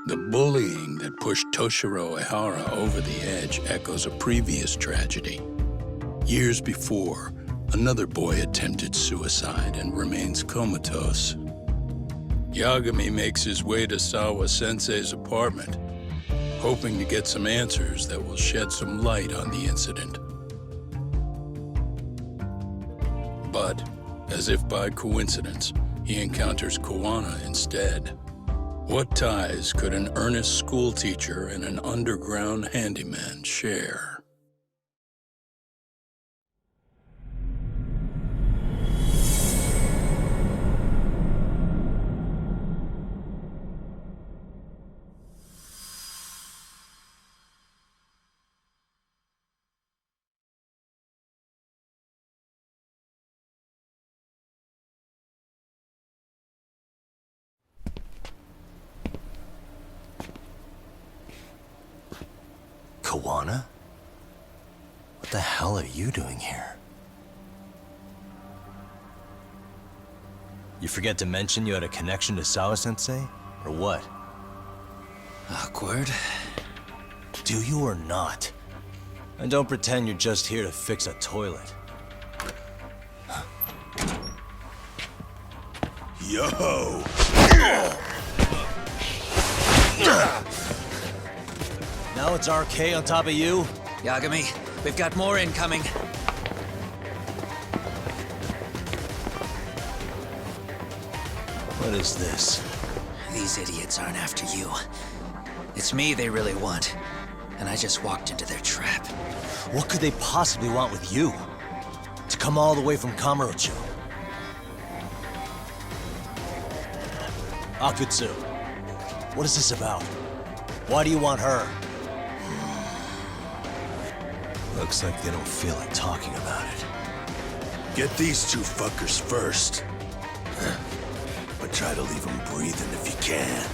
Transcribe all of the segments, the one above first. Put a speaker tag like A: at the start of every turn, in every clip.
A: The bullying that pushed Toshiro Ehara over the edge echoes a previous tragedy. Years before, another boy attempted suicide and remains comatose. Yagami makes his way to Sawa-sensei's apartment, hoping to get some answers that will shed some light on the incident. But, as if by coincidence, he encounters Kawana instead. What ties could an earnest schoolteacher and an underground handyman share?
B: Kawana? What the hell are you doing here? You forget to mention you had a connection to Sawa-sensei? Or what?
C: Awkward.
B: Do you or not? And don't pretend you're just here to fix a toilet.
D: Yo!
B: Now it's RK on top of you?
C: Yagami, we've got more incoming.
B: What is this?
C: These idiots aren't after you. It's me they really want. And I just walked into their trap.
B: What could they possibly want with you? To come all the way from Kamurocho? Akutsu, what is this about? Why do you want her? Looks like they don't feel like talking about it.
D: Get these two fuckers first. But try to leave them breathing if you can.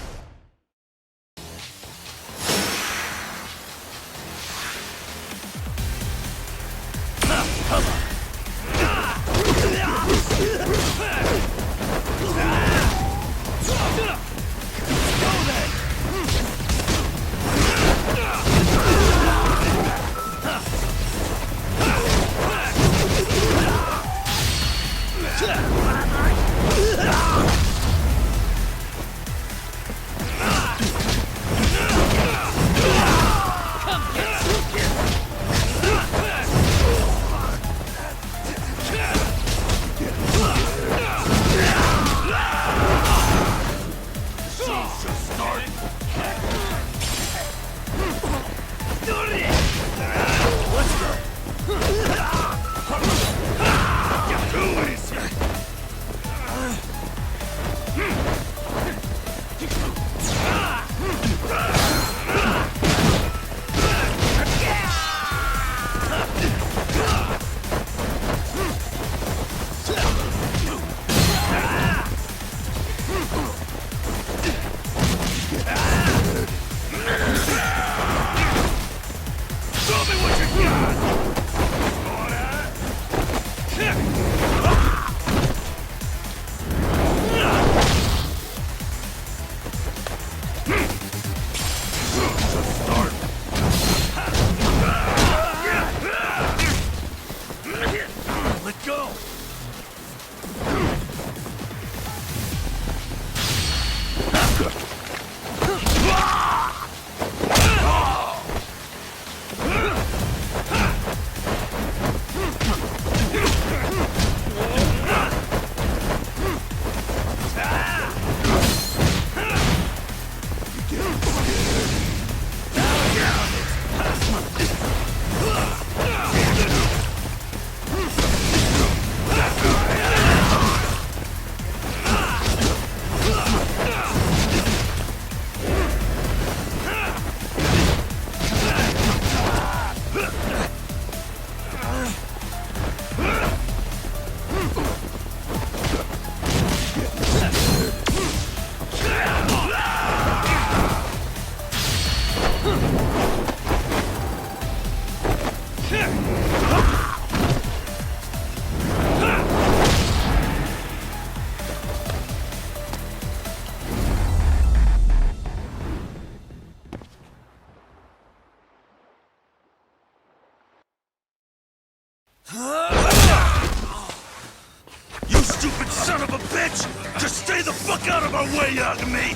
D: Stay the fuck out of our way, Yagami!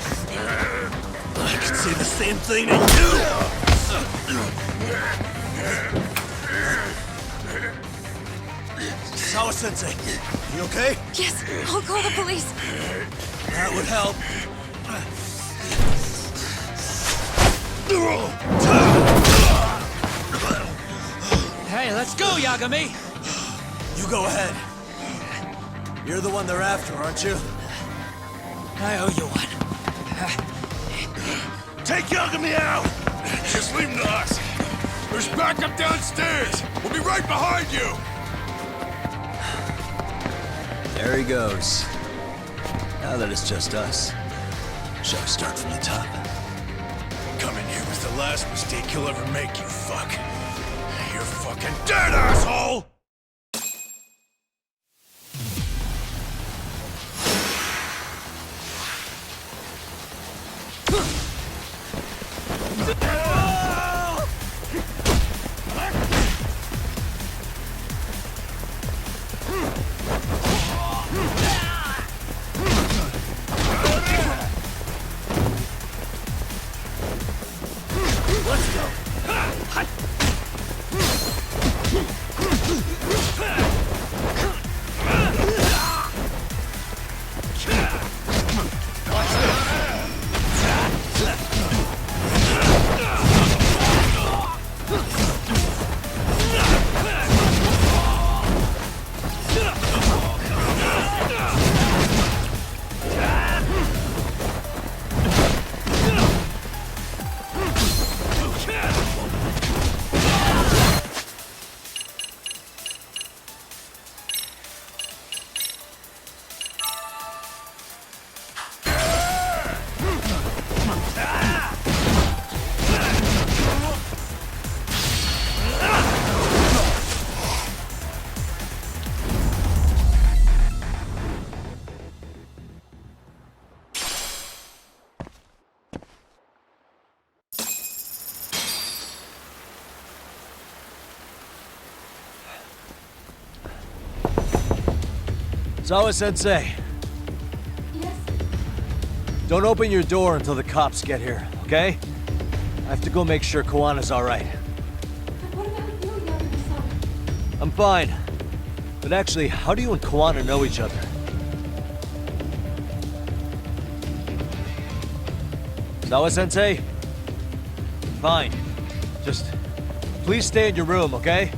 D: I could say the same thing to you!
B: Sawa-sensei, you okay?
E: Yes, I'll call the police.
B: That would help.
C: Hey, let's go, Yagami!
B: You go ahead. You're the one they're after, aren't you?
C: I owe you one.
D: Take Yagami out! Just leave him to us. There's backup downstairs. We'll be right behind you.
B: There he goes. Now that it's just us, shall we start from the top?
D: Coming here was the last mistake you'll ever make, you fuck. You're fucking dead, asshole!
B: Sawa-sensei,
E: Yes?
B: don't open your door until the cops get here, okay? I have to go make sure Kawana's all right.
E: But what about you, Yagami-san?
B: I'm fine. But actually, how do you and Kawana know each other? Sawa-sensei? Fine. Just, please stay in your room, okay?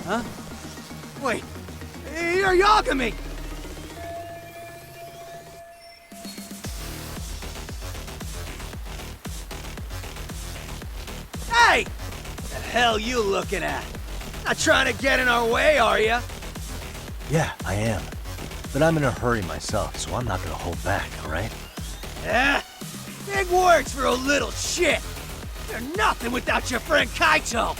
F: Huh? Wait, you're Yagami! Hey! The hell you looking at? Not trying to get in our way, are ya?
B: Yeah, I am. But I'm in a hurry myself, so I'm not gonna hold back, alright?
F: Yeah? Big words for a little shit! You're nothing without your friend Kaito!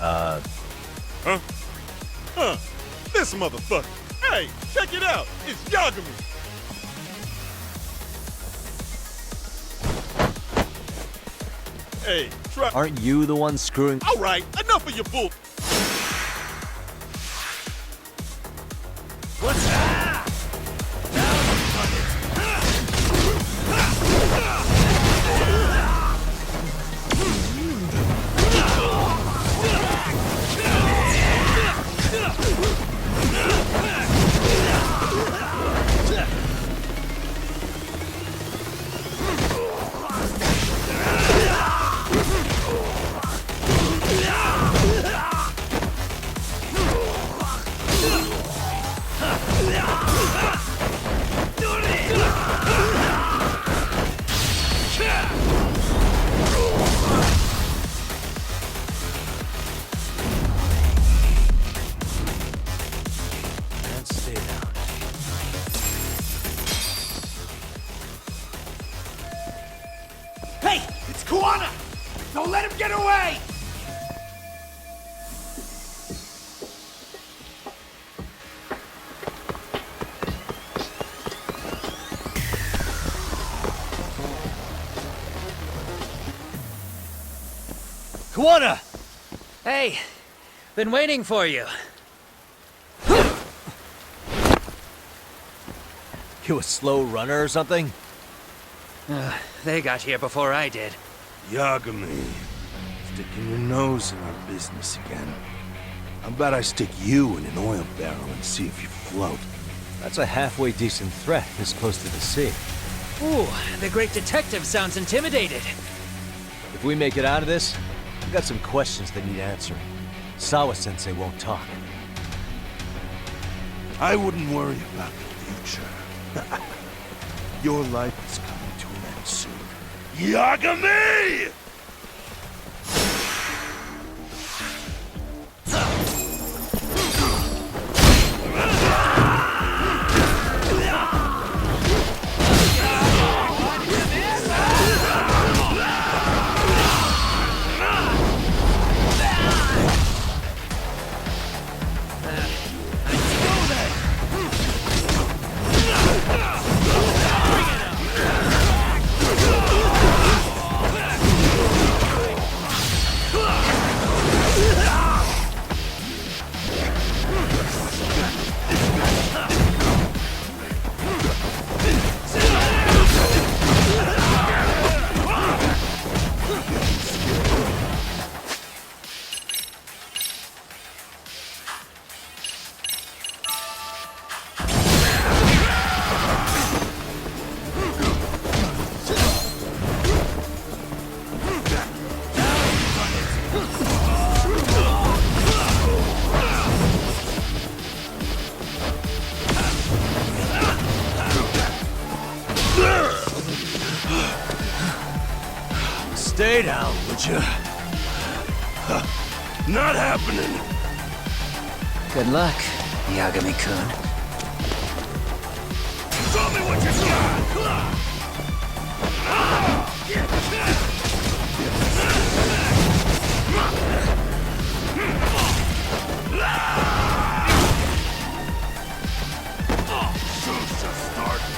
G: Huh. This motherfucker. Hey, check it out. It's Yagami. Hey, try.
B: Aren't you the one screwing?
G: All right, enough of your bull.
F: What's that?
B: And stay down.
F: Hey, it's Kuwana! Don't let him get away!
B: Kuwana!
C: Hey, been waiting for you.
B: You a slow runner or something?
C: They got here before I did.
D: Yagami, sticking your nose in our business again. How about I stick you in an oil barrel and see if you float?
B: That's a halfway decent threat this close to the sea.
C: Ooh, the great detective sounds intimidated.
B: If we make it out of this, I've got some questions that need answering. Sawa-sensei won't talk.
D: I wouldn't worry about the future. Your life is coming to an end soon. Yagami!
B: Stay down, would you?
D: Not happening!
C: Good luck, Yagami-kun.
D: Show me what you got! Show's just starting.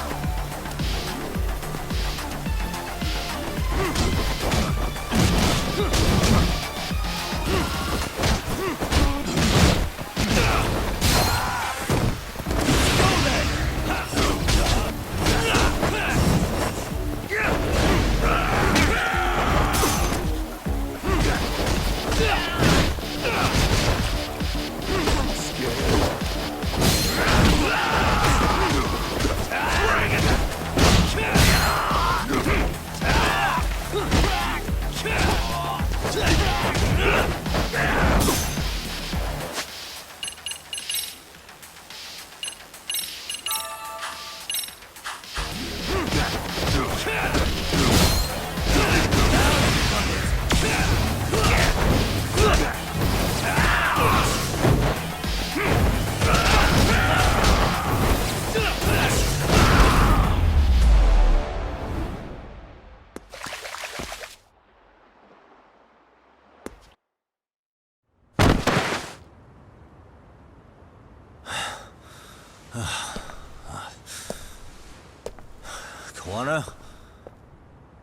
B: Kawana?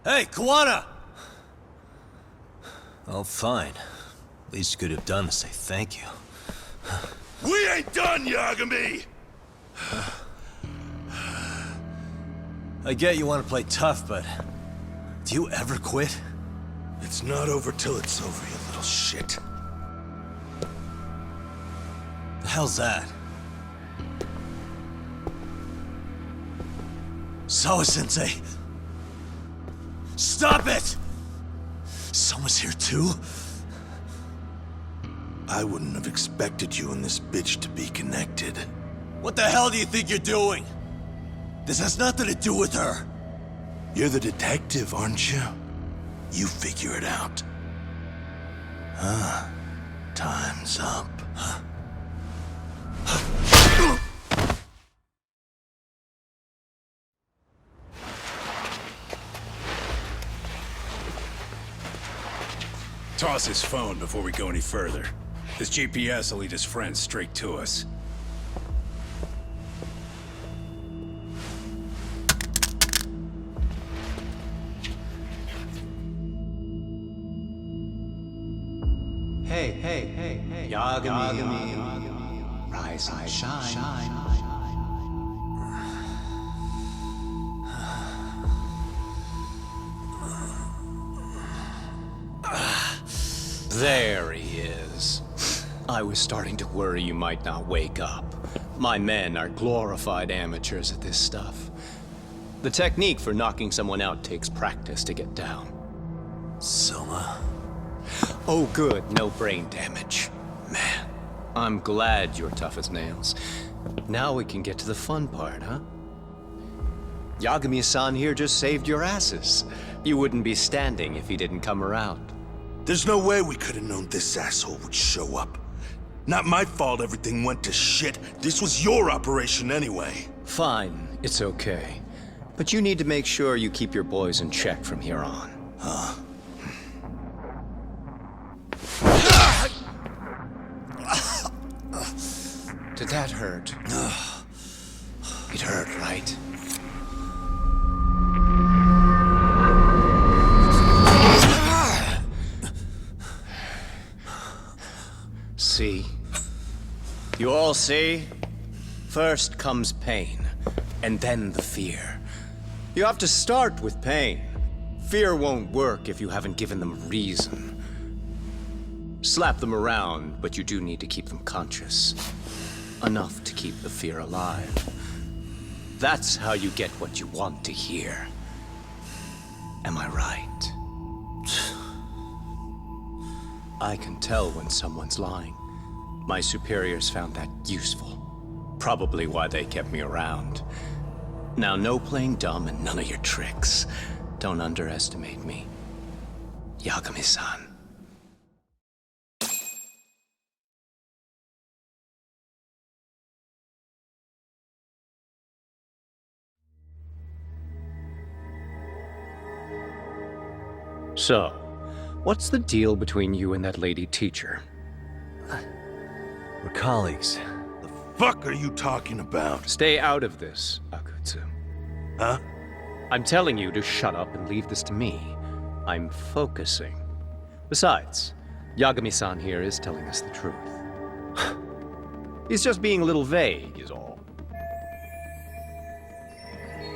B: Hey, Kawana! Oh, fine. Least you could have done is say thank you.
D: We ain't done, Yagami!
B: I get you want to play tough, but do you ever quit?
D: It's not over till it's over, you little shit.
B: The hell's that? Sawa-sensei! Stop it! Someone's here too?
D: I wouldn't have expected you and this bitch to be connected.
B: What the hell do you think you're doing? This has nothing to do with her.
D: You're the detective, aren't you? You figure it out. Time's up.
H: Toss his phone before we go any further. This GPS will lead his friends straight to us.
C: Hey, Yagami. Rise and shine.
I: There he is. I was starting to worry you might not wake up. My men are glorified amateurs at this stuff. The technique for knocking someone out takes practice to get down.
B: Soma?
I: Oh good, no brain damage. Man, I'm glad you're tough as nails. Now we can get to the fun part, huh? Yagami-san here just saved your asses. You wouldn't be standing if he didn't come around.
D: There's no way we could have known this asshole would show up. Not my fault everything went to shit. This was your operation anyway.
I: Fine, it's okay. But you need to make sure you keep your boys in check from here on.
D: Huh?
I: Did that hurt? It hurt, right? See? You all see? First comes pain, and then the fear. You have to start with pain. Fear won't work if you haven't given them a reason. Slap them around, but you do need to keep them conscious. Enough to keep the fear alive. That's how you get what you want to hear. Am I right? I can tell when someone's lying. My superiors found that useful. Probably why they kept me around. Now, no playing dumb and none of your tricks. Don't underestimate me. Yagami-san. So, what's the deal between you and that lady teacher?
B: We're colleagues.
D: The fuck are you talking about?
I: Stay out of this, Akutsu.
D: Huh?
I: I'm telling you to shut up and leave this to me. I'm focusing. Besides, Yagami-san here is telling us the truth. He's just being a little vague, is all.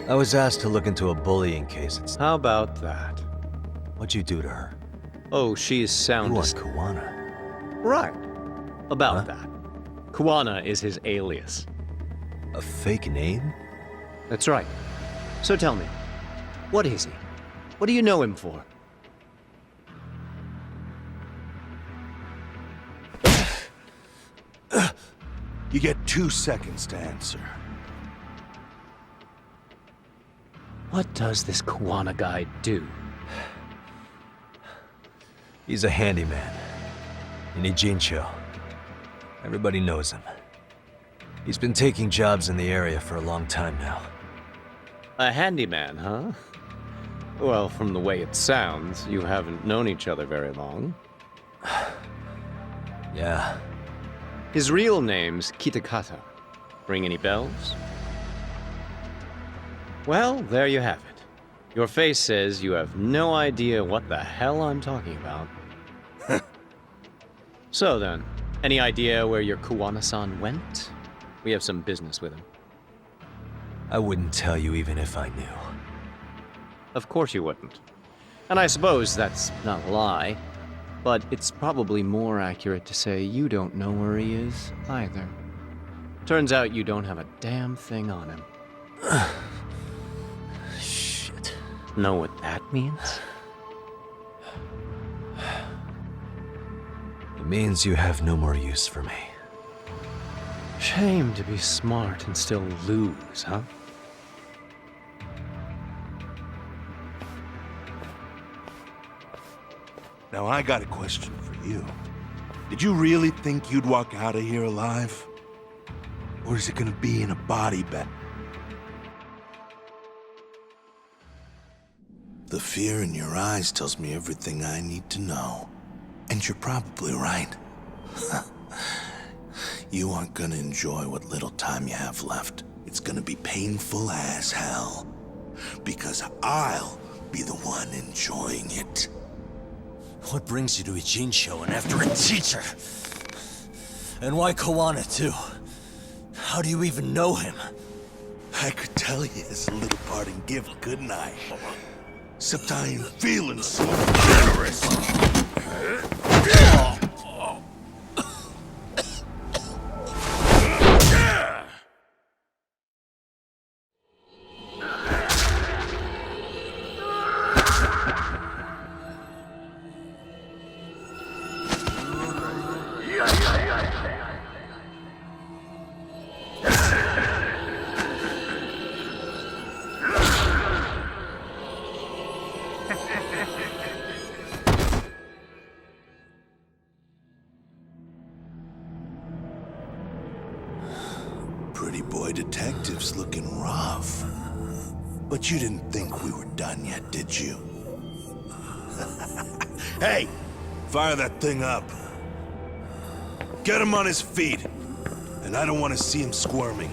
B: I was asked to look into a bullying case.
I: How about that?
B: What'd you do to her?
I: Oh, she's sound
B: You
I: as...
B: want Kawana?
I: Right. About
B: Huh?
I: that. Kawana is his alias.
B: A fake name?
I: That's right. So tell me, what is he? What do you know him for?
D: You get 2 seconds to answer.
I: What does this Kawana guy do?
B: He's a handyman. In Ijincho. Everybody knows him. He's been taking jobs in the area for a long time now.
I: A handyman, huh? Well, from the way it sounds, you haven't known each other very long.
B: Yeah.
I: His real name's Kitakata. Ring any bells? Well, there you have it. Your face says you have no idea what the hell I'm talking about. So then, any idea where your Kuwana-san went? We have some business with him.
B: I wouldn't tell you even if I knew.
I: Of course you wouldn't. And I suppose that's not a lie, but it's probably more accurate to say you don't know where he is either. Turns out you don't have a damn thing on him.
B: Shit.
I: Know what that means?
B: It means you have no more use for me.
I: Shame to be smart and still lose, huh?
D: Now I got a question for you. Did you really think you'd walk out of here alive? Or is it gonna be in a body bag? The fear in your eyes tells me everything I need to know. And you're probably right. You aren't gonna enjoy what little time you have left. It's gonna be painful as hell. Because I'll be the one enjoying it.
B: What brings you to Ijincho and after a teacher? And why Koana, too? How do you even know him?
D: I could tell you as a little parting gift, couldn't I? Except I ain't feeling so generous. Pretty boy detectives looking rough. But you didn't think we were done yet, did you? Hey! Fire that thing up. Get him on his feet. And I don't want to see him squirming.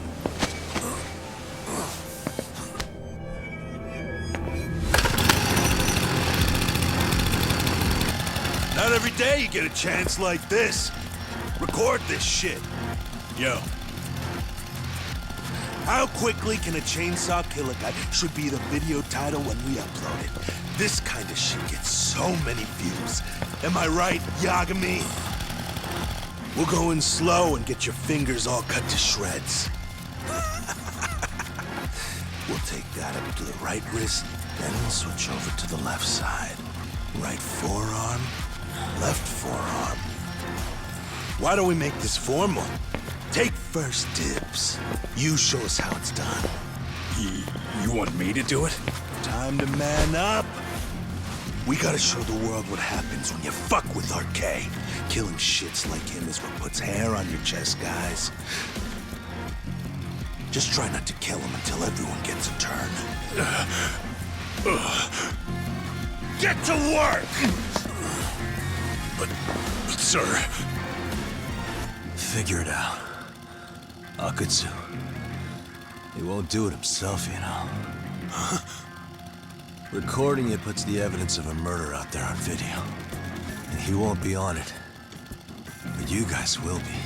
D: Not every day you get a chance like this. Record this shit.
H: Yo,
D: How quickly can a chainsaw kill a guy should be the video title when we upload it. This kind of shit gets so many views. Am I right, Yagami? We'll go in slow and get your fingers all cut to shreds. We'll take that up to the right wrist, then we'll switch over to the left side. Right forearm, left forearm. Why don't we make this formal? Take first dibs. You show us how it's done.
H: you want me to do it?
D: Time to man up. We gotta show the world what happens when you fuck with RK. Killing shits like him is what puts hair on your chest, guys. Just try not to kill him until everyone gets a turn. Get to work!
H: But sir...
B: Figure it out. Akutsu. He won't do it himself, you know. Recording it puts the evidence of a murder out there on video. And he won't be on it. But you guys will be.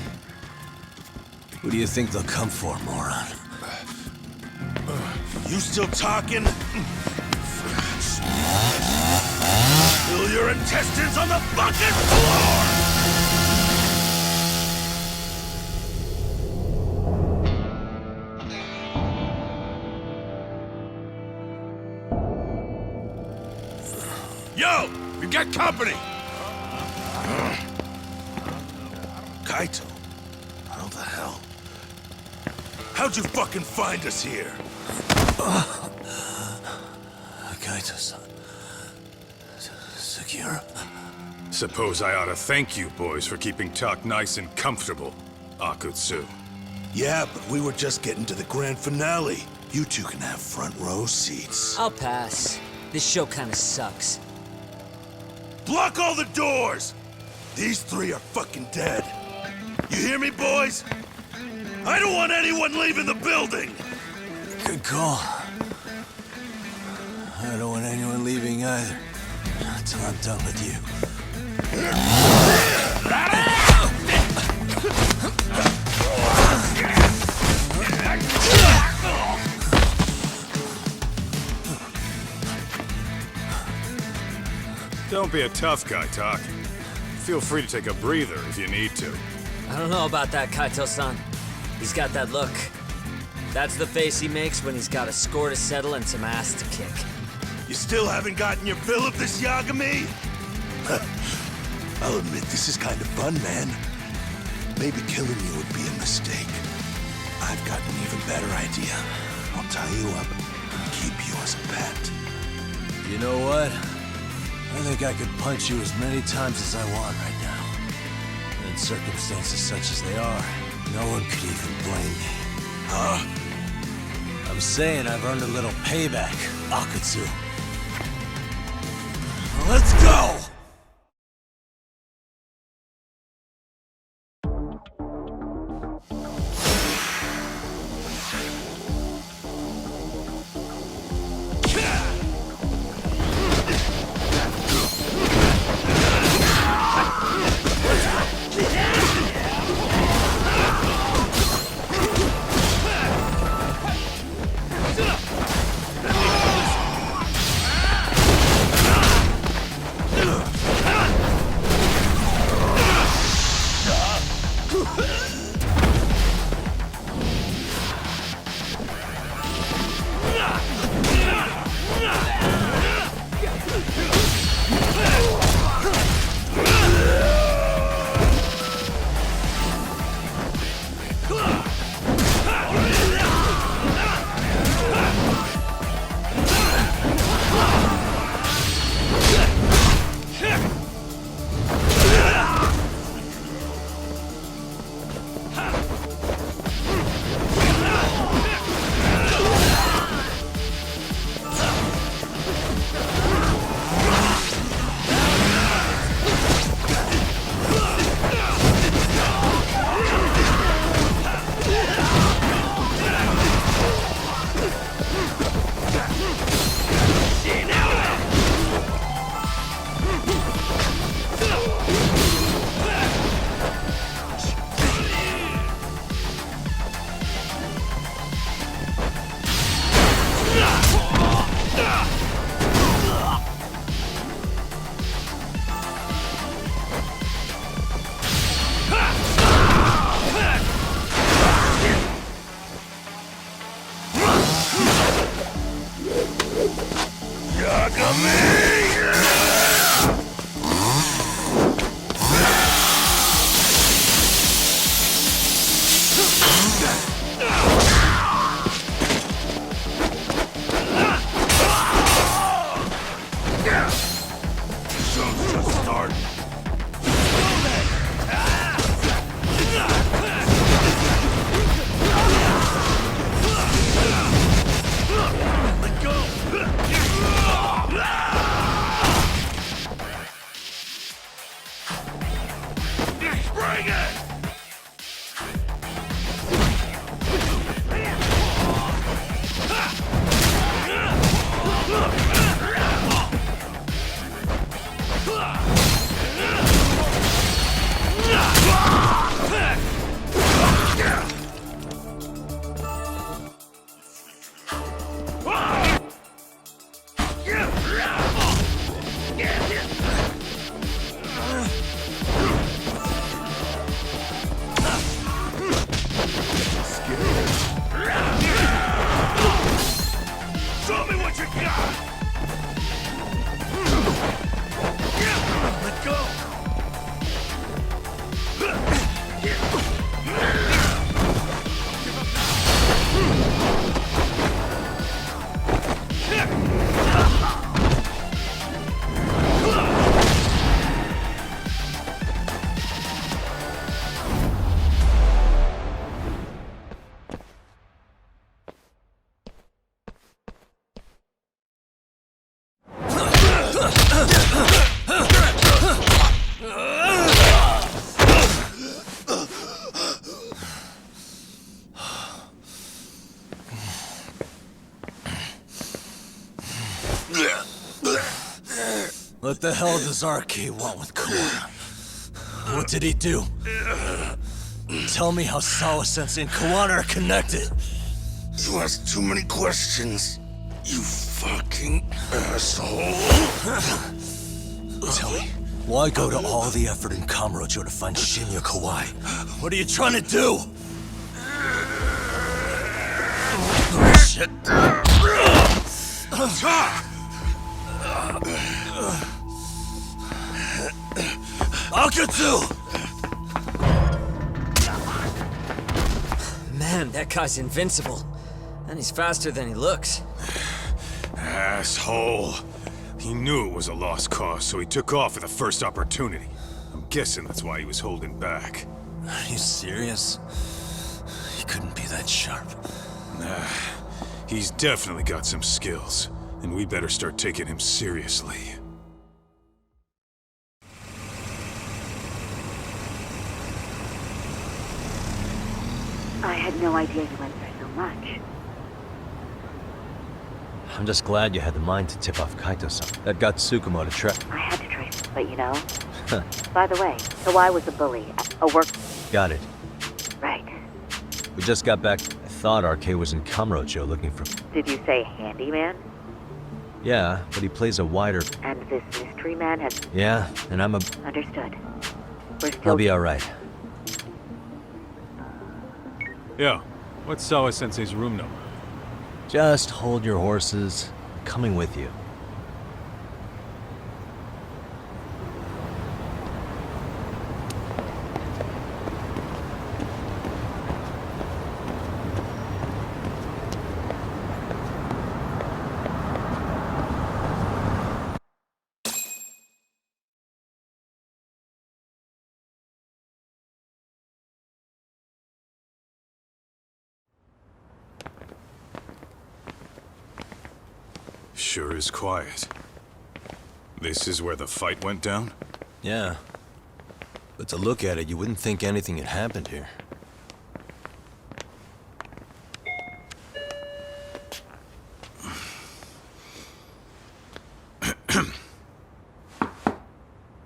B: Who do you think they'll come for, moron?
D: You still talking? Spill your intestines on the fucking floor!
H: Yo! We've got company!
D: Kaito? How the hell? How'd you fucking find us here?
B: Kaito-san. Sekiro.
H: Suppose I ought to thank you boys for keeping talk nice and comfortable, Akutsu.
D: Yeah, but we were just getting to the grand finale. You two can have front row seats.
C: I'll pass. This show kinda sucks.
D: Block all the doors! These three are fucking dead. You hear me, boys? I don't want anyone leaving the building!
B: Good call. I don't want anyone leaving either. Until I'm done with you.
H: Don't be a tough guy, Talk. Feel free to take a breather if you need to.
J: I don't know about that, Kaito-san. He's got that look. That's the face he makes when he's got a score to settle and some ass to kick.
D: You still haven't gotten your fill of this, Yagami? I'll admit, this is kind of fun, man. Maybe killing you would be a mistake. I've got an even better idea. I'll tie you up and keep you as a pet.
B: You know what? I think I could punch you as many times as I want right now. In circumstances such as they are, no one could even blame me.
D: Huh?
B: I'm saying I've earned a little payback, Akatsu.
D: Let's go!
B: What the hell does RK want with Kawana? What did he do? Tell me how Sawa-sensei and Kawana are connected.
D: You ask too many questions, you fucking asshole.
B: Tell me, why go to all the effort in Kamurocho to find Shinya Kawai? What are you trying to do?
D: Shit.
B: Akatsu!
J: Man, that guy's invincible. And he's faster than he looks.
H: Asshole. He knew it was a lost cause, so he took off at the first opportunity. I'm guessing that's why he was holding back.
B: Are you serious? He couldn't be that sharp.
H: Nah, he's definitely got some skills, and we better start taking him seriously.
K: I had no idea you went through so much.
I: I'm just glad you had the mind to tip off Kaito-san. That got Tsukumo to trip.
K: I had to trace it, but you know. By the way, Kawai was a bully, a work...
I: Got it.
K: Right.
I: We just got back. I thought RK was in Kamurocho looking for...
K: Did you say handyman?
I: Yeah, but he plays a wider...
K: And this mystery man has...
I: Yeah, and I'm a...
K: Understood. We're still...
I: I'll be alright.
L: Yo, what's Sawa-sensei's room number?
I: Just hold your horses. I'm coming with you.
H: Sure is quiet. This is where the fight went down?
B: Yeah. But to look at it, you wouldn't think anything had happened here.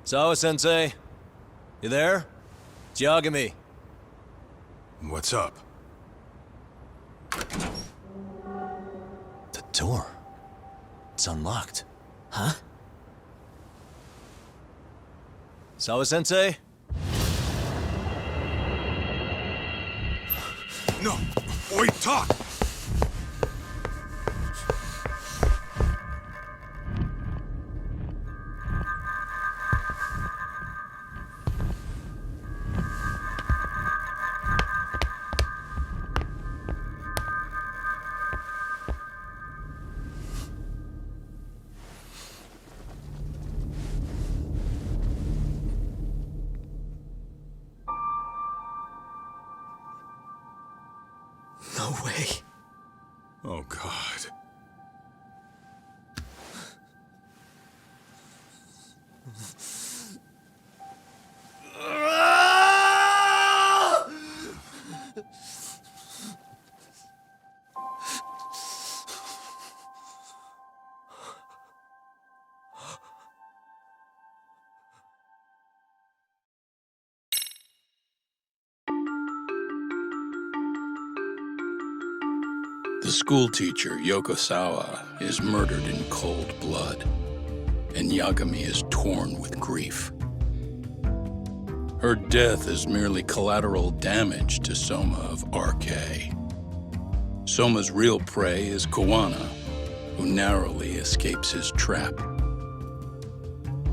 B: Sawa-sensei? You there? It's Yagami.
H: What's up?
B: The door. It's unlocked.
J: Huh?
B: Sawa-sensei?
H: No! Wait, talk!
J: No way.
H: Oh, God.
A: The schoolteacher, Yokosawa, is murdered in cold blood, and Yagami is torn with grief. Her death is merely collateral damage to Soma of RK. Soma's real prey is Kawana, who narrowly escapes his trap.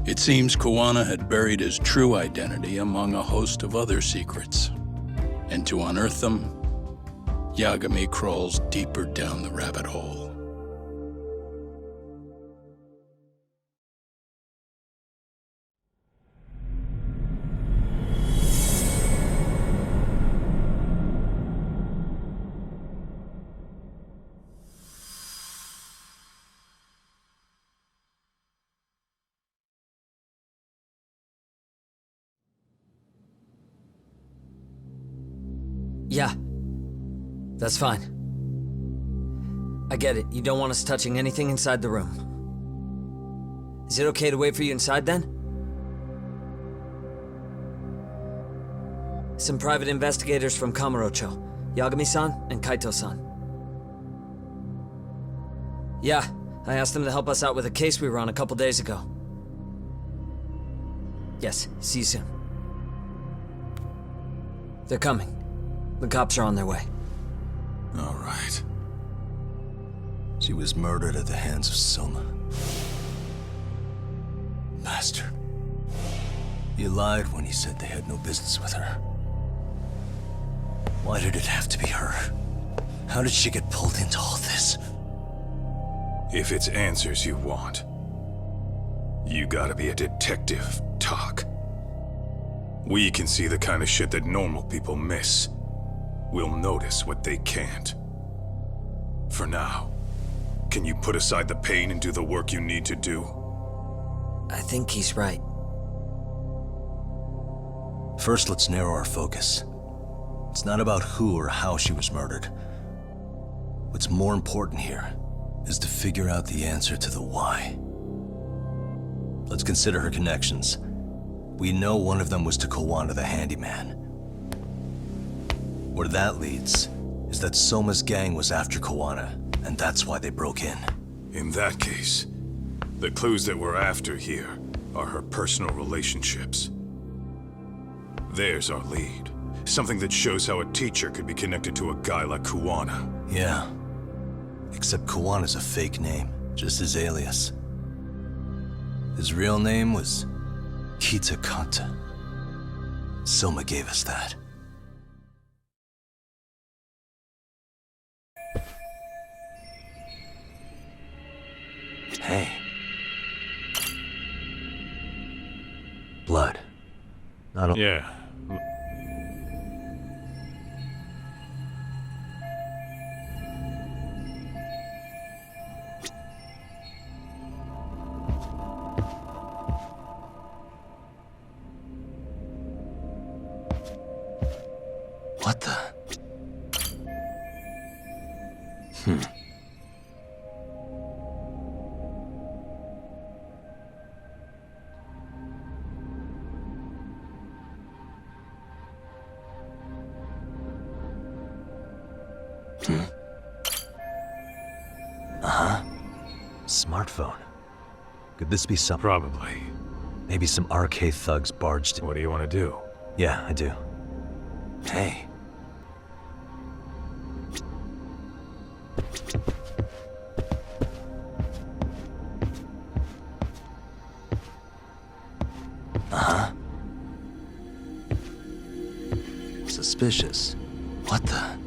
A: It seems Kawana had buried his true identity among a host of other secrets, and to unearth them, Yagami crawls deeper down the rabbit hole.
J: Yeah. That's fine. I get it. You don't want us touching anything inside the room. Is it okay to wait for you inside then? Some private investigators from Kamurocho. Yagami-san and Kaito-san. Yeah, I asked them to help us out with a case we were on a couple days ago. Yes, see you soon. They're coming. The cops are on their way.
B: All right. She was murdered at the hands of Soma. Bastard. He lied when he said they had no business with her. Why did it have to be her? How did she get pulled into all this?
H: If it's answers you want, you gotta be a detective, Talk. We can see the kind of shit that normal people miss. We'll notice what they can't. For now, can you put aside the pain and do the work you need to do?
J: I think he's right.
B: First, let's narrow our focus. It's not about who or how she was murdered. What's more important here is to figure out the answer to the why. Let's consider her connections. We know one of them was to Kawana the handyman. Where that leads is that Soma's gang was after Kawana, and that's why they broke in.
H: In that case, the clues that we're after here are her personal relationships. There's our lead. Something that shows how a teacher could be connected to a guy like Kawana.
B: Yeah. Except Kawana's a fake name, just his alias. His real name was Kitakata. Soma gave us that. Hey. Blood. Not a...
L: Yeah.
B: What the? Smartphone. Could this be some...
L: Probably.
B: Maybe some RK thugs barged...
L: What do you want to do?
B: Yeah, I do. Hey. Suspicious. What the?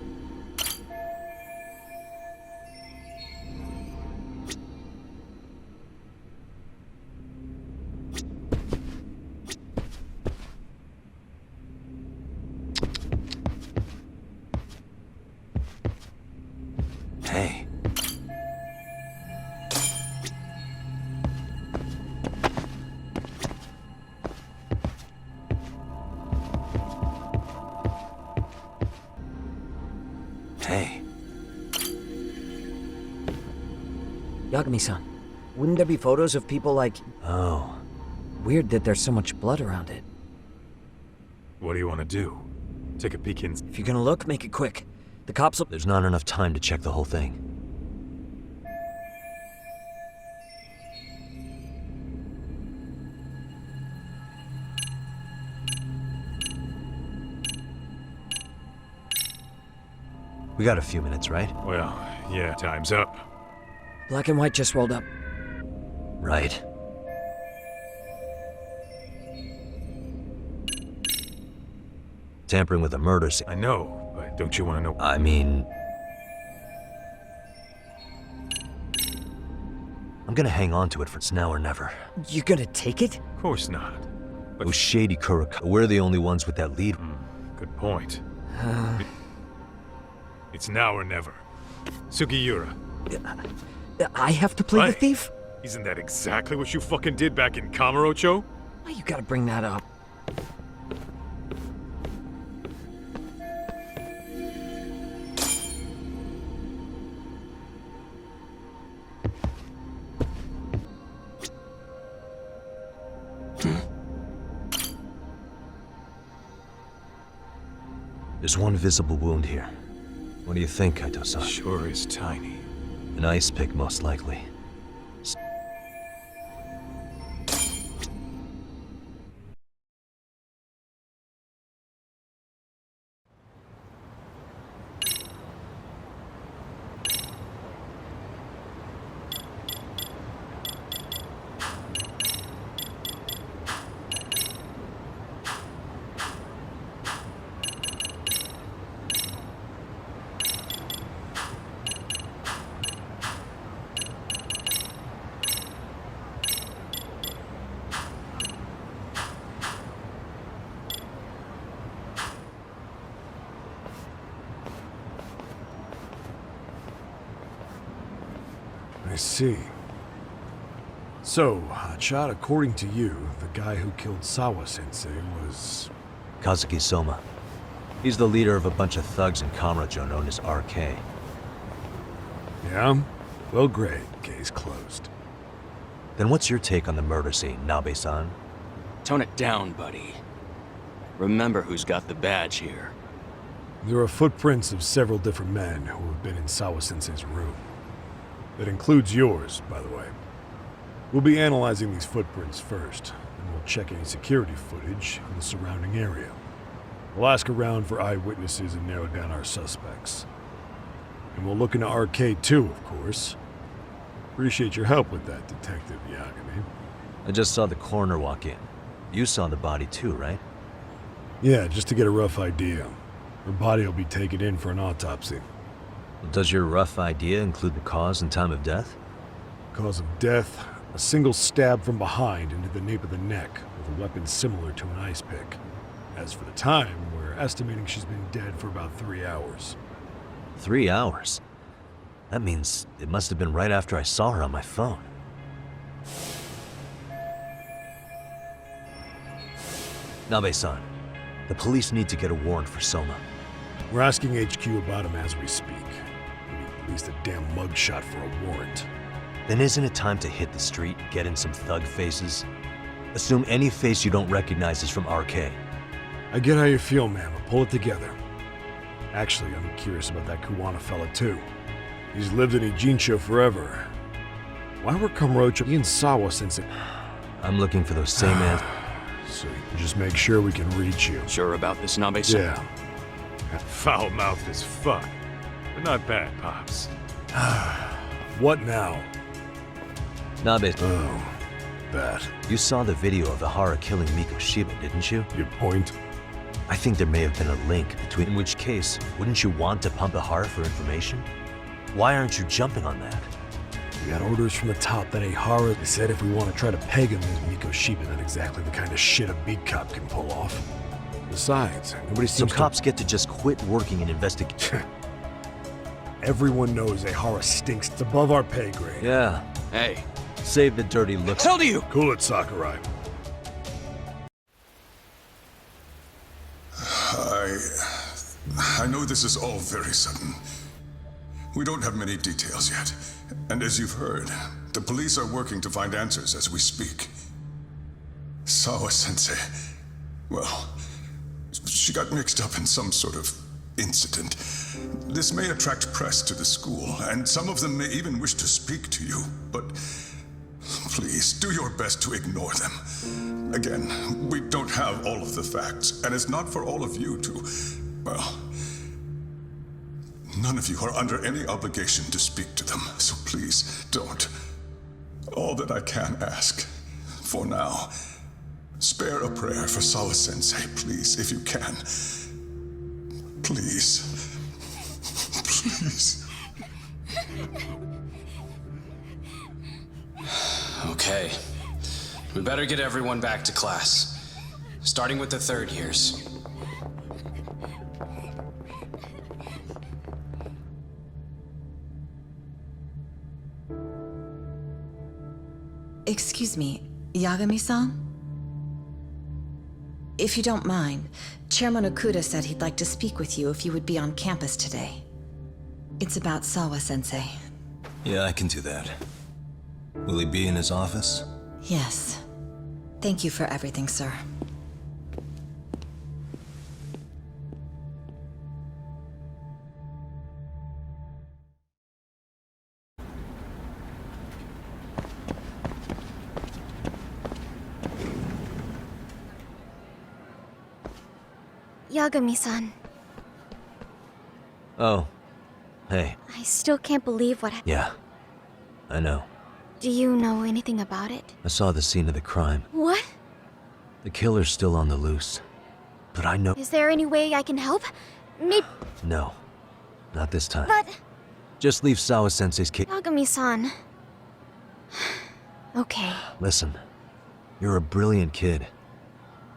B: Hey. Hey.
J: Yagami-san, wouldn't there be photos of people like...
B: Oh.
J: Weird that there's so much blood around it.
L: What do you want to do? Take a peek in.
J: If you're gonna look, make it quick. The cops will...
B: There's not enough time to check the whole thing. We got a few minutes, right?
L: Well, yeah, time's up.
J: Black and white just rolled up.
B: Right. Tampering with a murder scene.
L: I know, but don't you want to know?
B: I mean... I'm gonna hang on to it for it's now or never.
J: You gonna take it?
L: Of course not. But...
B: Those shady Kuraka, we're the only ones with that lead.
L: Good point. It's now or never. Sugiura.
J: I have to play the thief?
L: Isn't that exactly what you fucking did back in Kamurocho?
J: Why you gotta bring that up?
B: There's one visible wound here. What do you think, Kaito-san?
L: Sure is tiny.
B: An ice pick, most likely.
M: I see. So, Hotshot, according to you, the guy who killed Sawa-sensei was...
B: Kazuki Soma. He's the leader of a bunch of thugs in Kamurocho known as RK.
M: Yeah? Well, great. Case closed.
B: Then what's your take on the murder scene, Nabe-san?
N: Tone it down, buddy. Remember who's got the badge here.
M: There are footprints of several different men who have been in Sawa-sensei's room. That includes yours, by the way. We'll be analyzing these footprints first, and we'll check any security footage in the surrounding area. We'll ask around for eyewitnesses and narrow down our suspects. And we'll look into RK too, of course. Appreciate your help with that, Detective Yagami.
B: I just saw the coroner walk in. You saw the body too, right?
M: Yeah, just to get a rough idea. Her body will be taken in for an autopsy.
B: Does your rough idea include the cause and time of death?
M: Cause of death, a single stab from behind into the nape of the neck with a weapon similar to an ice pick. As for the time, we're estimating she's been dead for about 3 hours.
B: 3 hours? That means it must have been right after I saw her on my phone. Nabe-san, the police need to get a warrant for Soma.
M: We're asking HQ about him as we speak. We need at least a damn mugshot for a warrant.
B: Then isn't it time to hit the street, get in some thug faces? Assume any face you don't recognize is from RK.
M: I get how you feel, man, but pull it together. Actually, I'm curious about that Kuwana fella, too. He's lived in Ijincho forever. Why were Kamurocho and Sawa-sensei...
B: I'm looking for those same answers.
M: So you can just make sure we can reach you.
N: Sure about this, Nabe-san?
M: Yeah.
L: Foul-mouthed as fuck. But not bad, Pops.
M: What now?
B: Nabe...
M: Oh, that.
B: You saw the video of Ihara killing Miko Shiba, didn't you?
M: Your point?
B: I think there may have been a link between... In which case, wouldn't you want to pump Ihara for information? Why aren't you jumping on that?
M: We got orders from the top that Ihara said if we want to try to peg him as Miko Shiba, not exactly the kind of shit a beat cop can pull off. Besides, nobody seems
B: So cops get to just quit working and investigate.
M: Everyone knows Ihara stinks. It's above our pay grade.
B: Yeah.
N: Hey.
B: Save the dirty looks.
N: Hell do you?
M: Cool it, Sakurai.
O: I know this is all very sudden. We don't have many details yet. And as you've heard, the police are working to find answers as we speak. Sawa-sensei, well, she got mixed up in some sort of incident. This may attract press to the school, and some of them may even wish to speak to you, but please, do your best to ignore them. Again, we don't have all of the facts, and it's not for all of you to, well, none of you are under any obligation to speak to them, so please don't. All that I can ask, for now, spare a prayer for Sawa-sensei, please, if you can. Please. Please.
P: Okay. We better get everyone back to class. Starting with the third years.
Q: Excuse me, Yagami-san? If you don't mind, Chairman Okuda said he'd like to speak with you if you would be on campus today. It's about Sawa-sensei.
B: Yeah, I can do that. Will he be in his office?
Q: Yes. Thank you for everything, sir.
R: Yagami-san,
B: Oh. Hey.
R: I still can't believe what
B: Yeah. I know.
R: Do you know anything about it?
B: I saw the scene of the crime.
R: What?
B: The killer's still on the loose. But I know...
R: Is there any way I can help? Maybe...
B: No. Not this time.
R: But...
B: Just leave Sawa-sensei's kid...
R: Yagami-san... Okay.
B: Listen. You're a brilliant kid.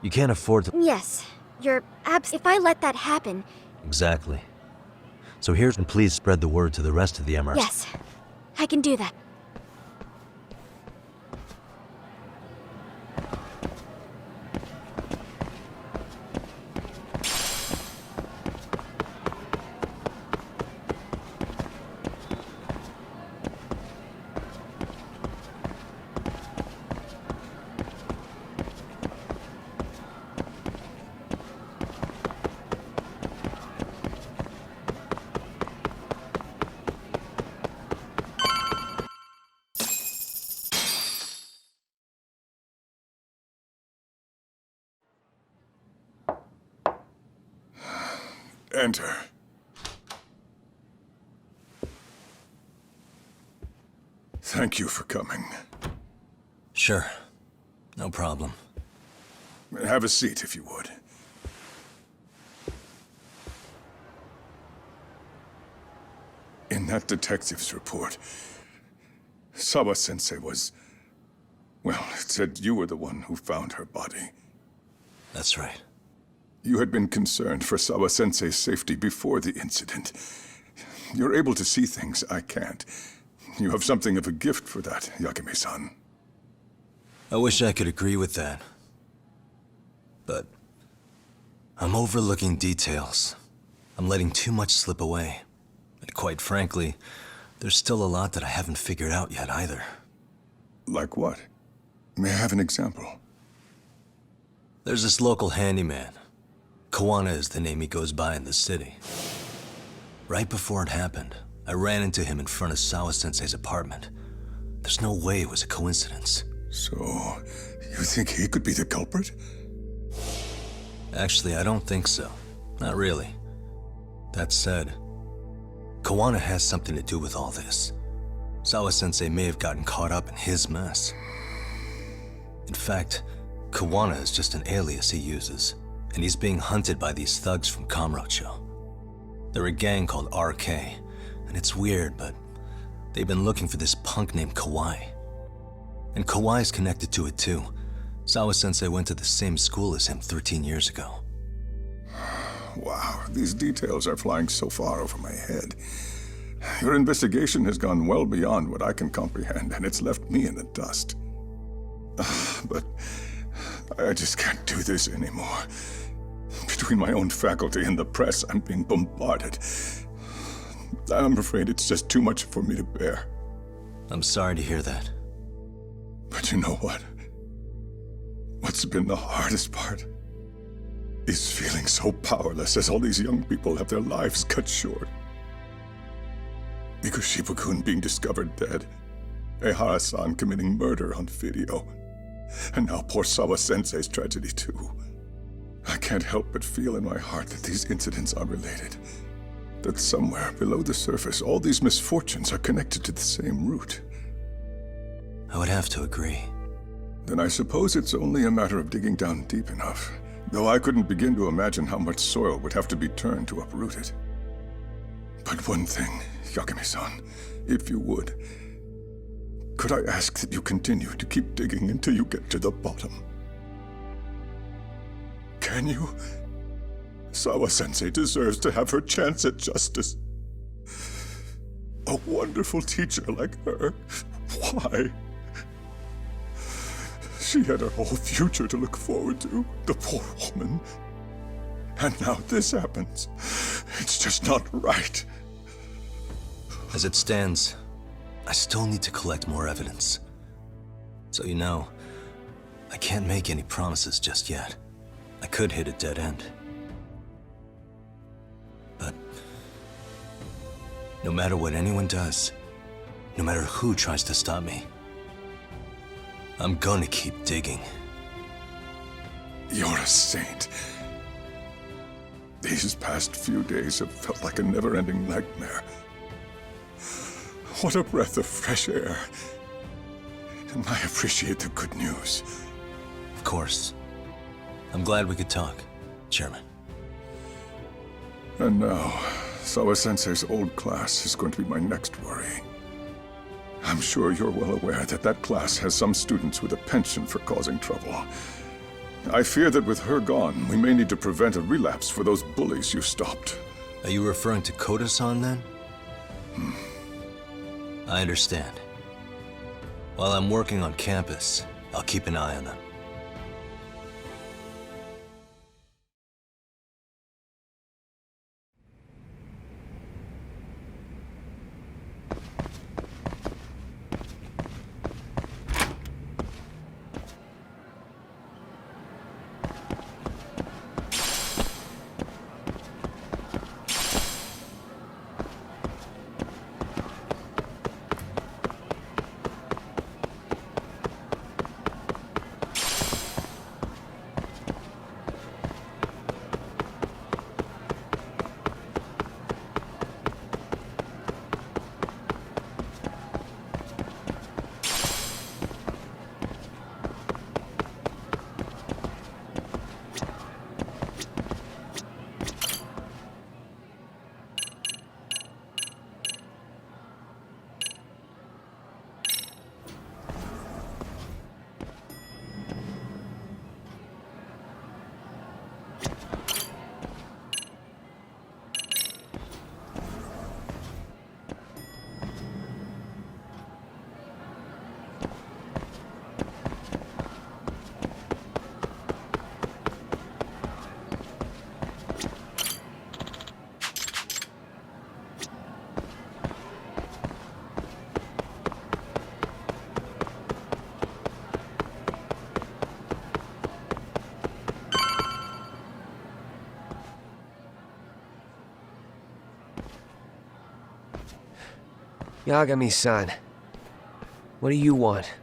B: You can't afford to...
R: Yes. You're If I let that happen...
B: Exactly. So here's... And please spread the word to the rest of the MRs.
R: Yes. I can do that.
O: Enter. Thank you for coming.
B: Sure. No problem.
O: Have a seat, if you would. In that detective's report, Sawa-sensei was... Well, it said you were the one who found her body.
B: That's right.
O: You had been concerned for Sawa-sensei's safety before the incident. You're able to see things I can't. You have something of a gift for that, Yagami-san.
B: I wish I could agree with that. But... I'm overlooking details. I'm letting too much slip away. And quite frankly, there's still a lot that I haven't figured out yet either.
O: Like what? May I have an example?
B: There's this local handyman. Kawana is the name he goes by in the city. Right before it happened, I ran into him in front of Sawa-sensei's apartment. There's no way it was a coincidence.
O: So, you think he could be the culprit?
B: Actually, I don't think so. Not really. That said, Kawana has something to do with all this. Sawa-sensei may have gotten caught up in his mess. In fact, Kawana is just an alias he uses, and he's being hunted by these thugs from Kamurocho. They're a gang called RK, and it's weird, but they've been looking for this punk named Kawai. And Kawai's connected to it too. Sawa-sensei went to the same school as him 13 years ago.
O: Wow, these details are flying so far over my head. Your investigation has gone well beyond what I can comprehend, and it's left me in the dust. But I just can't do this anymore. Between my own faculty and the press, I'm being bombarded. I'm afraid it's just too much for me to bear.
B: I'm sorry to hear that.
O: But you know what? What's been the hardest part is feeling so powerless as all these young people have their lives cut short. Ikushibukun being discovered dead, Ehara-san committing murder on video, and now poor Sawa-sensei's tragedy too. I can't help but feel in my heart that these incidents are related. That somewhere below the surface, all these misfortunes are connected to the same root.
B: I would have to agree.
O: Then I suppose it's only a matter of digging down deep enough, though I couldn't begin to imagine how much soil would have to be turned to uproot it. But one thing, Yagami-san, if you would, could I ask that you continue to keep digging until you get to the bottom? Can you? Sawa-sensei deserves to have her chance at justice. A wonderful teacher like her. Why? She had her whole future to look forward to, the poor woman. And now this happens. It's just not right.
B: As it stands, I still need to collect more evidence. So you know, I can't make any promises just yet. I could hit a dead end. But no matter what anyone does, no matter who tries to stop me, I'm gonna keep digging.
O: You're a saint. These past few days have felt like a never-ending nightmare. What a breath of fresh air. I appreciate the good news.
B: Of course. I'm glad we could talk, Chairman.
O: And now, Sawa-sensei's old class is going to be my next worry. I'm sure you're well aware that that class has some students with a penchant for causing trouble. I fear that with her gone, we may need to prevent a relapse for those bullies you stopped.
B: Are you referring to Koda-san, then? I understand. While I'm working on campus, I'll keep an eye on them.
F: Yagami-san, what do you want?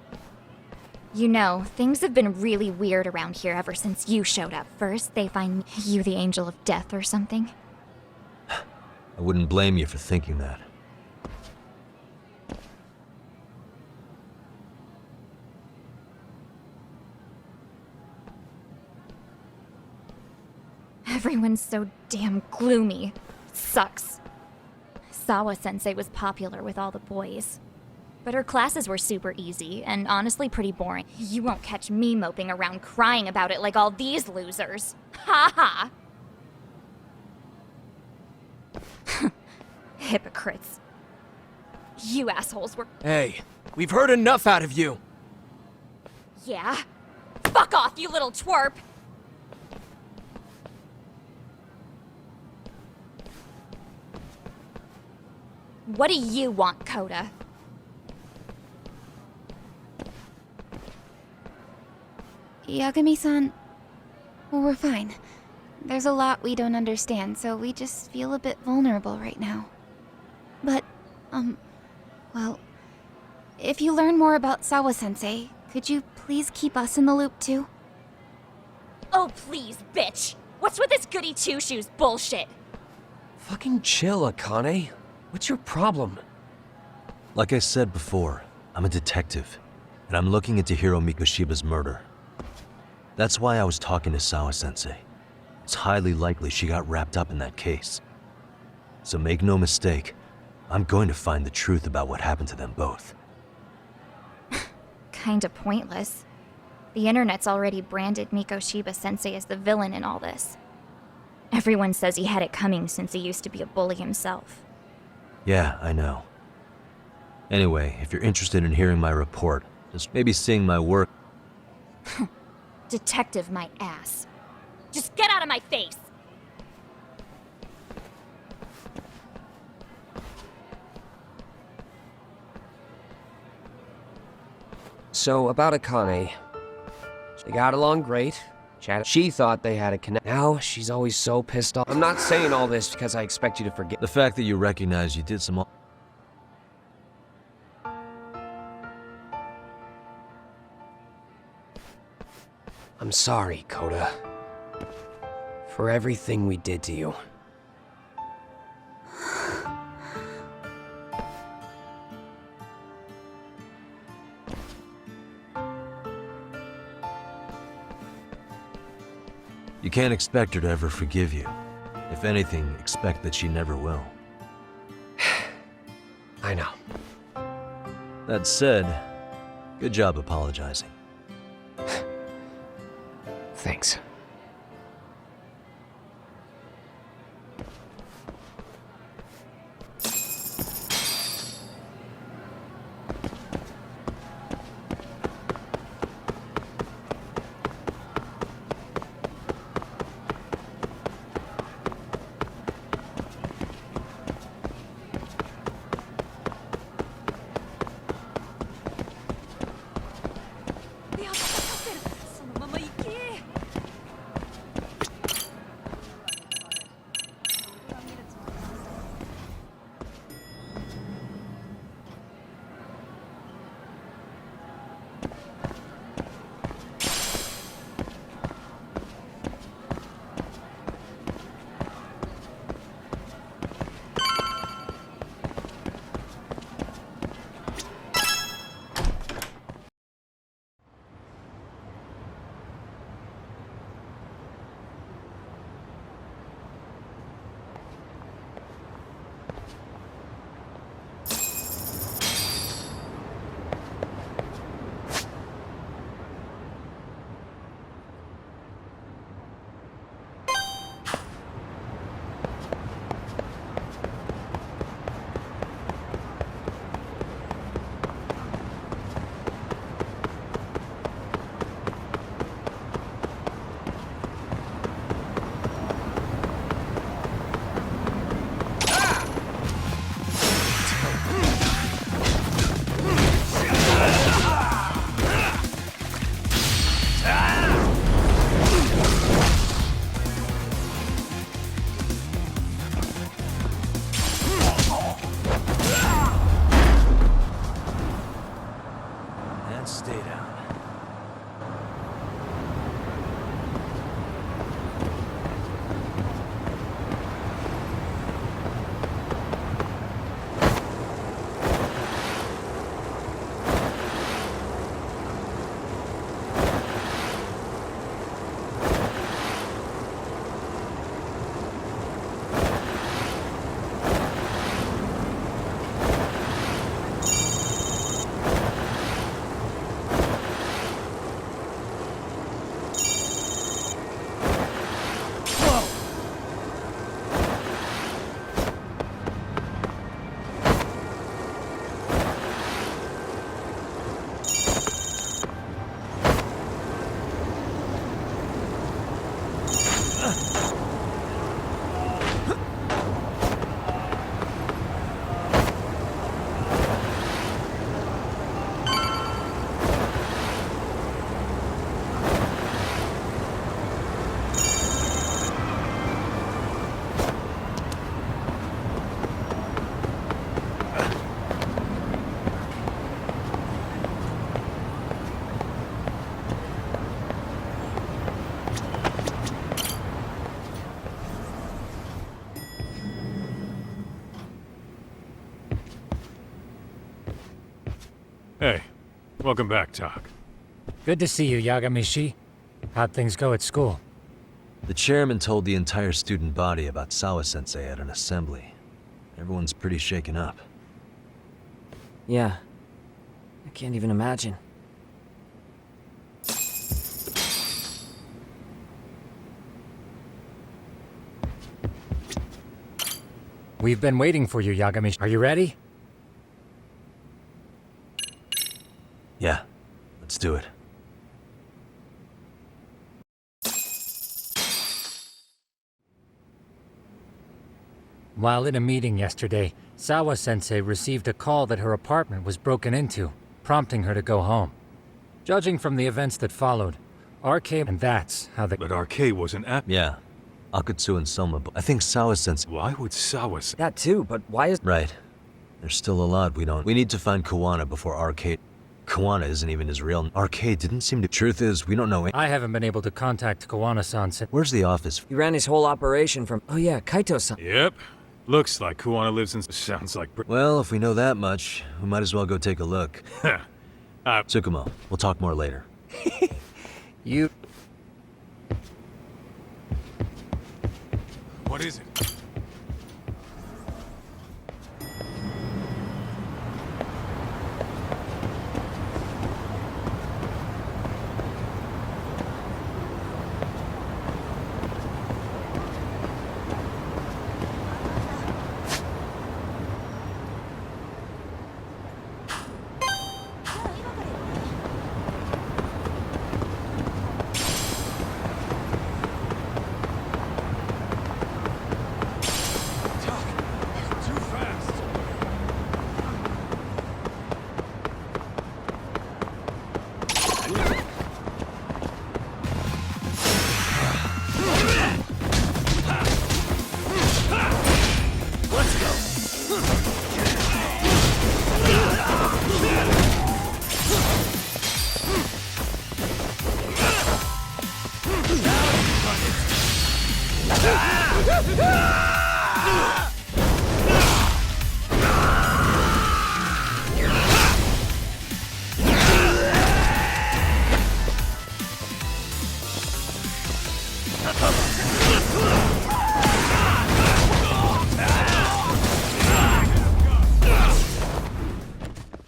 S: You know, things have been really weird around here ever since you showed up. First, they find you the angel of death or something.
B: I wouldn't blame you for thinking that.
S: Everyone's so damn gloomy. It sucks. Sawa-sensei was popular with all the boys. But her classes were super easy, and honestly pretty boring. You won't catch me moping around crying about it like all these losers. Ha ha! Hypocrites. You assholes were—
F: Hey, we've heard enough out of you!
S: Yeah? Fuck off, you little twerp! What do you want, Koda?
R: Yagami-san, well, we're fine. There's a lot we don't understand, so we just feel a bit vulnerable right now. But, well, if you learn more about Sawa-sensei, could you please keep us in the loop too?
S: Oh, please, bitch! What's with this goody two-shoes bullshit?
F: Fucking chill, Akane. What's your problem?
B: Like I said before, I'm a detective, and I'm looking into Hiro Mikoshiba's murder. That's why I was talking to Sawa-sensei. It's highly likely she got wrapped up in that case. So make no mistake, I'm going to find the truth about what happened to them both.
S: Kinda pointless. The internet's already branded Mikoshiba-sensei as the villain in all this. Everyone says he had it coming since he used to be a bully himself.
B: Yeah, I know. Anyway, if you're interested in hearing my report, just maybe seeing my work—
S: Detective my ass. Just get out of my face!
F: So, about Akane. They got along great. She thought they had a connect. Now, she's always so pissed off. I'm not saying all this because I expect you to forget.
B: The fact that you recognize you did some—
F: I'm sorry, Koda. For everything we did to you.
B: You can't expect her to ever forgive you. If anything, expect that she never will.
F: I know.
B: That said, good job apologizing.
F: Thanks.
L: Hey, welcome back, Tak.
T: Good to see you, Yagamishi. How'd things go at school?
B: The chairman told the entire student body about Sawa-sensei at an assembly. Everyone's pretty shaken up.
J: Yeah. I can't even imagine.
T: We've been waiting for you, Yagamishi. Are you ready?
B: Yeah, let's do it.
T: While in a meeting yesterday, Sawa-sensei received a call that her apartment was broken into, prompting her to go home. Judging from the events that followed, RK, and that's how the—
L: But RK wasn't at—
B: Yeah, Akutsu and Soma, I think Sawa-sensei—
L: Why would Sawa—
F: That too, but why is—
B: Right. There's still a lot we don't— We need to find Kuwana before RK— Kawana isn't even his real... Arcade didn't seem to... Truth is, we don't know...
T: I haven't been able to contact Kawana-san since...
B: Where's the office?
F: He ran his whole operation from... Oh yeah, Kaito-san.
L: Yep. Looks like Kawana lives in... Sounds like...
B: Well, if we know that much, we might as well go take a look. Tsukumo, we'll talk more later.
F: You...
L: What is it?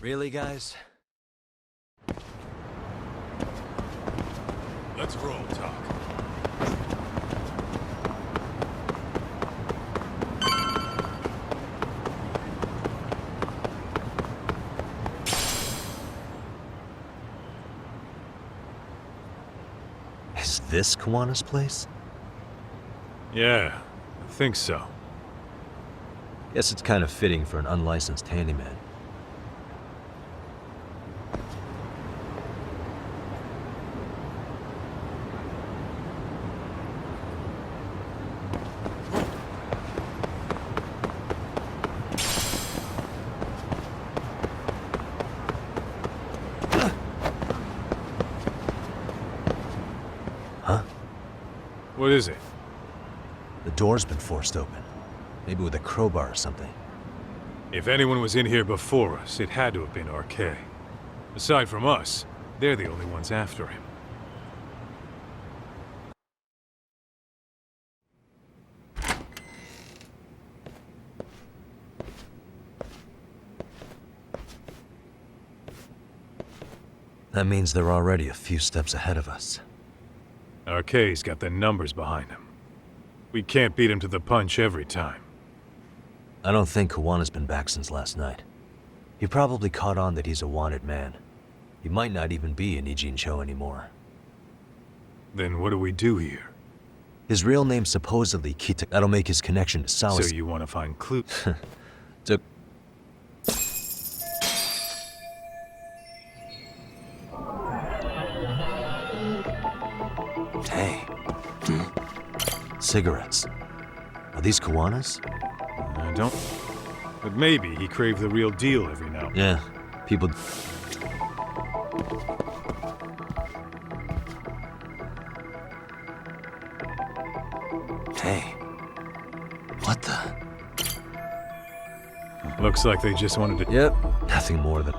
B: Really, guys?
L: Let's roll, Talk.
B: Is this Kawana's place?
L: Yeah, I think so.
B: Guess it's kind of fitting for an unlicensed handyman.
L: What is it?
B: The door's been forced open. Maybe with a crowbar or something.
L: If anyone was in here before us, it had to have been RK. Aside from us, they're the only ones after him.
B: That means they're already a few steps ahead of us.
L: RK's got the numbers behind him. We can't beat him to the punch every time.
B: I don't think Kawana's been back since last night. He probably caught on that he's a wanted man. He might not even be in Ijincho anymore.
L: Then what do we do here?
B: His real name's supposedly Kita. That'll make his connection to Sawa.
L: So you want to find clues?
B: Hey. Cigarettes. Are these Kawana's?
L: I don't... But maybe he craved the real deal every now and then.
B: Yeah, people... Hey. What the...
L: Looks like they just wanted to...
B: Yep, nothing more than...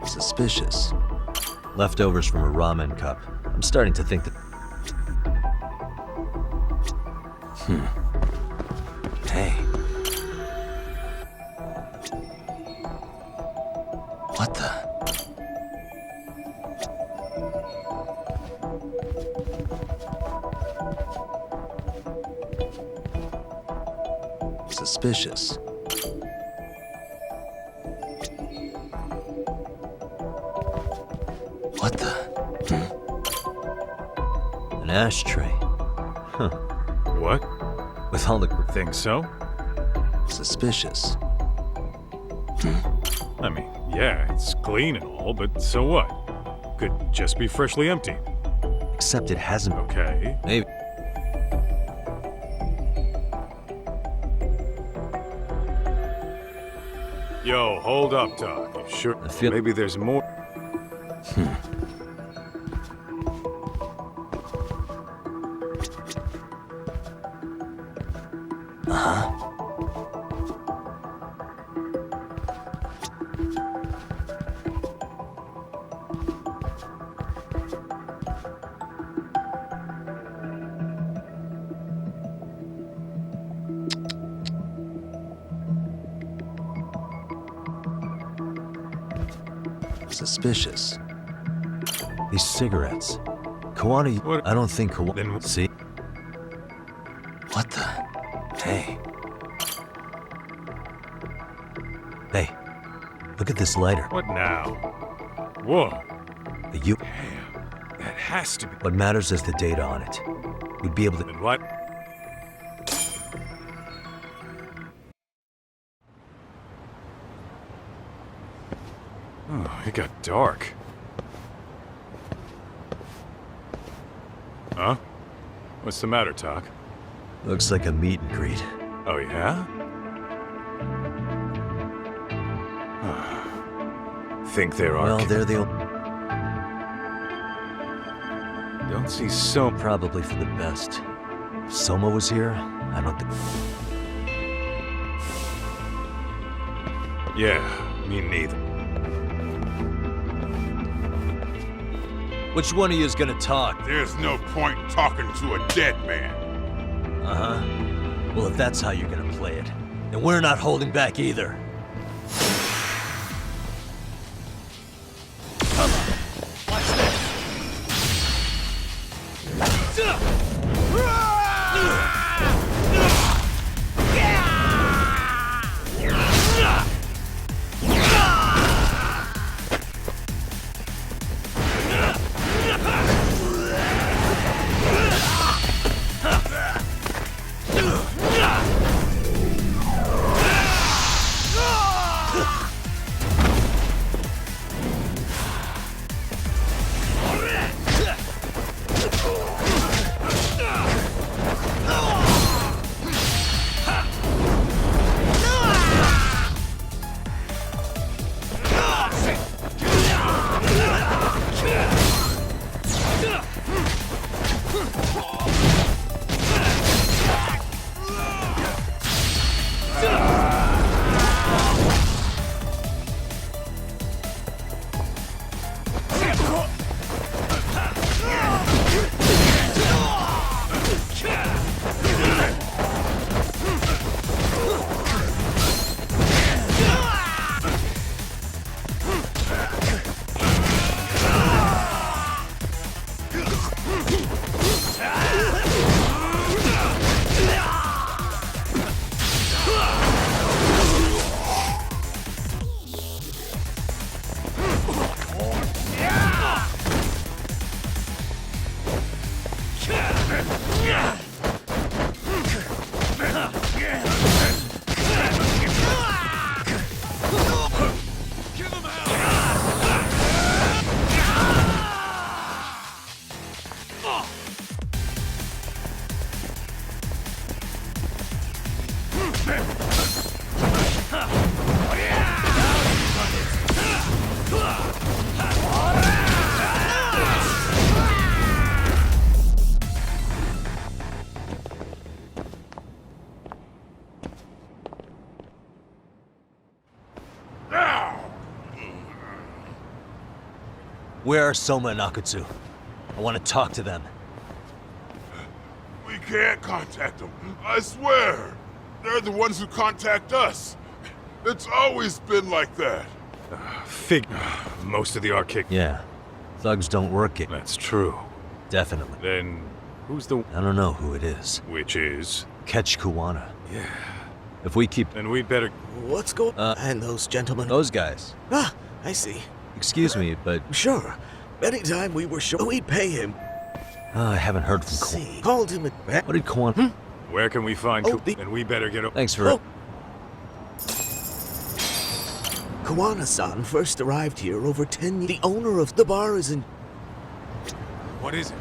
B: Suspicious. Leftovers from a ramen cup. I'm starting to think that... Hey. What the... Suspicious. What the? An ashtray. Huh.
L: What?
B: With all the...
L: Think so?
B: Suspicious.
L: I mean, yeah, it's clean and all, but so what? Could just be freshly emptied.
B: Except it hasn't...
L: Okay.
B: Maybe...
L: Yo, hold up, Doc. You sure?
B: I feel
L: maybe there's more.
B: Suspicious. These cigarettes. Kawani, I don't think Kawani. See? What the? Hey. Hey. Look at this lighter.
L: What now? Whoa.
B: You.
L: Damn. That has to be.
B: What matters is the data on it. We'd be able to.
L: And what? Oh, it got dark. Huh? What's the matter, Doc?
B: Looks like a meet and greet.
L: Oh, yeah? Think there are.
B: Well, they're the
L: Don't see so.
B: Probably for the best. If Soma was here, I don't think.
L: Yeah, me neither.
B: Which one of you is gonna talk?
G: There's no point talking to a dead man.
B: Uh-huh. Well, if that's how you're gonna play it, then we're not holding back either. Come on. Watch this. Where are Soma and Akutsu? I want to talk to them.
G: We can't contact them. I swear. They're the ones who contact us. It's always been like that.
L: Most of the arcade.
B: Yeah. Thugs don't work it.
L: That's true.
B: Definitely.
L: Then who's the...
B: I don't know who it is.
L: Which is?
B: Catch Kuwana.
L: Yeah.
B: If we keep...
L: Then we'd better...
U: What's going on? And those gentlemen?
B: Those guys.
U: Ah, I see.
B: Excuse me, but...
U: Sure. Anytime we were sure we'd pay him.
B: I haven't heard from
U: See, called him
B: What did Kuwana...
L: Where can we find And we better get...
B: Thanks for...
U: Kuwana-san first arrived here over 10 years. The owner of the bar is in...
L: What is it?